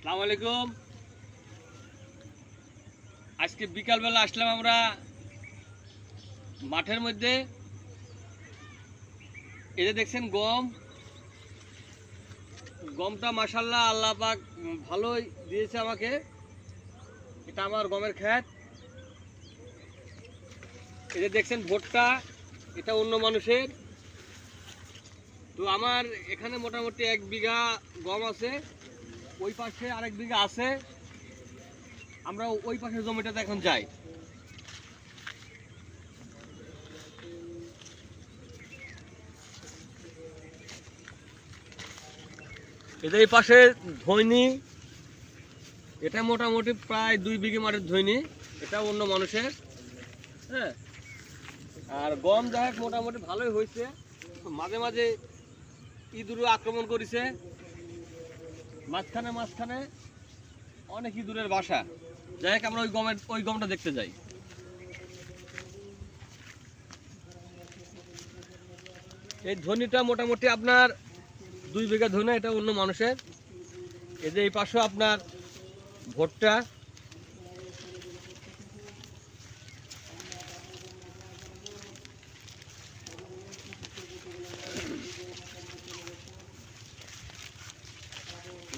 আসসালামু আলাইকুম। আজকে বিকালবেলা আসলাম আমরা মাঠের মধ্যে। এই যে দেখছেন গমটা মাশাআল্লাহ আল্লাহ পাক ভালোই দিয়েছে আমাকে। এটা আমার গমের ক্ষেত। এই যে দেখছেন ভুট্টা, এটা অন্য মানুষের। তো আমার এখানে মোটামুটি 1 বিঘা গম আছে, ওই পাশে আরেক বিঘা আছে। আমরা ওই পাশের জমিটাতে এখন যাই। এই পাশে ধইনি, এটা মোটামুটি প্রায় 2 বিঘে মাঠের ধইনি, এটা অন্য মানুষের। হ্যাঁ, আর গম যাই হোক মোটামুটি ভালোই হয়েছে। মাঝে মাঝে ইঁদুরও আক্রমণ করেছে, মাঝখানে অনেক ইঁদুরের বাসা। যাই হোক আমরা ওই গমটা দেখতে যাই। এই ধনিটা মোটামুটি আপনার 2 বিঘা ধনে, এটা অন্য মানুষের। এই যে এই পাশে আপনার ভুট্টা।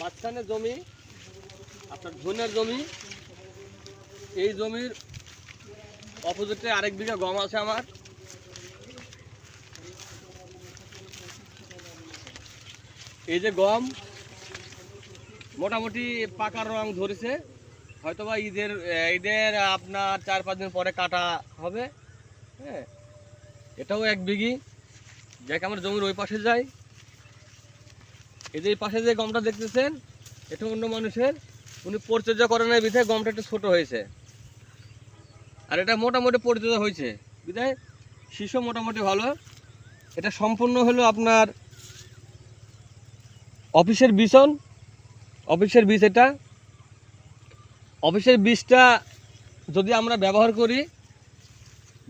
মাঝখানে জমি আপনার ধনের জমি। এই জমির অপোজিটে আরেক বিঘা গম আছে আমার। এই যে গম মোটামুটি পাকার রং ধরেছে, হয়তোবা ঈদের আপনার 4-5 দিন পরে কাটা হবে। হ্যাঁ, এটাও 1 বিঘি। যাক আমার জমির ওই পাশে যাই। এই যে এই পাশে যে গমটা দেখতেছেন, এটা অন্য মানুষের। উনি পরিচর্যা করে নাই বিধায় গমটা একটু ছোট হয়েছে, আর এটা মোটামুটি পরিচর্যা হয়েছে বিধায় শীষও মোটামুটি ভালো। এটা সম্পূর্ণ হলো আপনার অফিসের বীজ। এটা অফিসের বীজটা যদি আমরা ব্যবহার করি,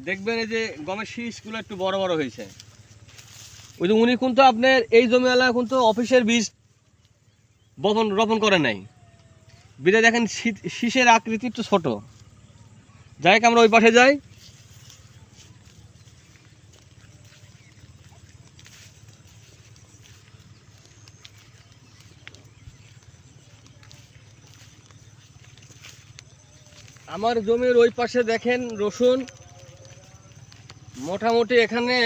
দেখবেন এই যে গমের শীষগুলো একটু বড় বড় হয়েছে। ওই যে উনি কিন্তু আপনার এই জমিওয়ালা কিন্তু অফিসের বীজ রোপণ করে নাই বিধায় দেখেন শীষের আকৃতি একটু ছোট। যাই হোক আমরা ওই পাশে যাই। আমার জমির ওই পাশে দেখেন রসুন, মোটামুটি এখানে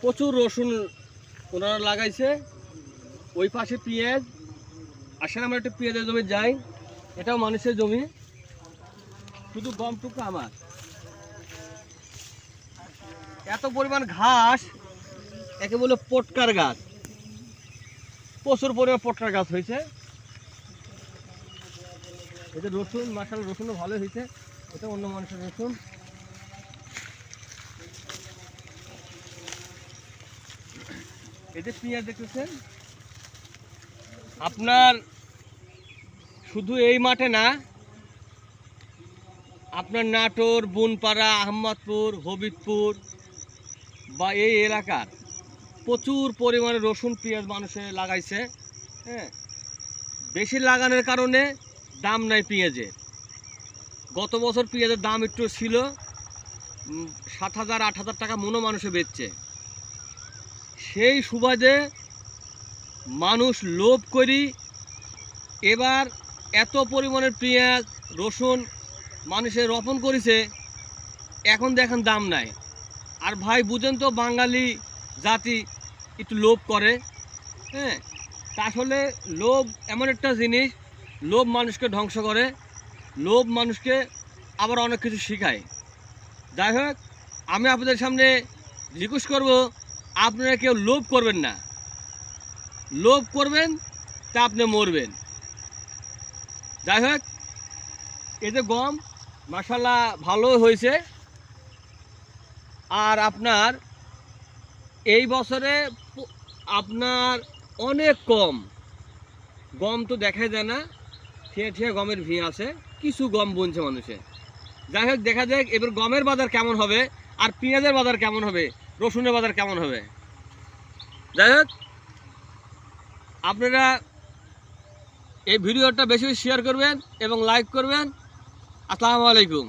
প্রচুর রসুন ওনারা লাগাইছে। ওই পাশে পেঁয়াজ। আসলে আমরা একটু পেঁয়াজের জমি যাই, এটাও মানুষের জমি, শুধু গমটুকু আমার। এত পরিমাণ ঘাস, একে বলে পটকার গাছ, প্রচুর পরিমাণ পটকার গাছ হয়েছে। এই যে রসুন, মাশাআল্লাহ রসুনও ভালো হয়েছে, এটা অন্য মানুষের রসুন। এই যে পেঁয়াজ দেখতেছেন আপনার, শুধু এই মাঠে না, আপনার নাটোর, বুনপাড়া, আহমদপুর, হবিবপুর বা এই এলাকার প্রচুর পরিমাণে রসুন পেঁয়াজ মানুষে লাগাইছে। হ্যাঁ, বেশি লাগানোর কারণে দাম নাই পেঁয়াজের। গত বছর পেঁয়াজের দাম একটু ছিল 7,000-8,000 টাকা মনও মানুষে বেচছে। সেই সুবাদে মানুষ লোভ করি এবার এত পরিমাণের পেঁয়াজ রসুন মানুষে রোপণ করেছে, এখন দেখেন দাম নাই। আর ভাই বুঝেন তো, বাঙালি জাতি একটু লোভ করে। হ্যাঁ, তা আসলে লোভ এমন একটা জিনিস, লোভ মানুষকে ধ্বংস করে, লোভ মানুষকে আবার অনেক কিছু শেখায়। যাই হোক, আমি আপনাদের সামনে রিকোয়েস্ট করব, আপনারা কেউ লোভ করবেন না। লোভ করবেন তা আপনি মরবেন। যাই হোক, এই যে গম মাশাআল্লাহ ভালো হয়েছে। আর আপনার এই বছরে আপনার অনেক কম গম তো দেখা যায় না, ঠিয়া গমের ভি আছে, কিছু গম বুনছে মানুষে। যাই হোক, দেখা যাক এবার গমের বাজার কেমন হবে, আর পেঁয়াজের বাজার কেমন হবে, রসুনের বাজার কেমন হবে। যাই হোক, আপনারা এই ভিডিওটা বেশি বেশি শেয়ার করবেন এবং লাইক করবেন। আসসালামু আলাইকুম।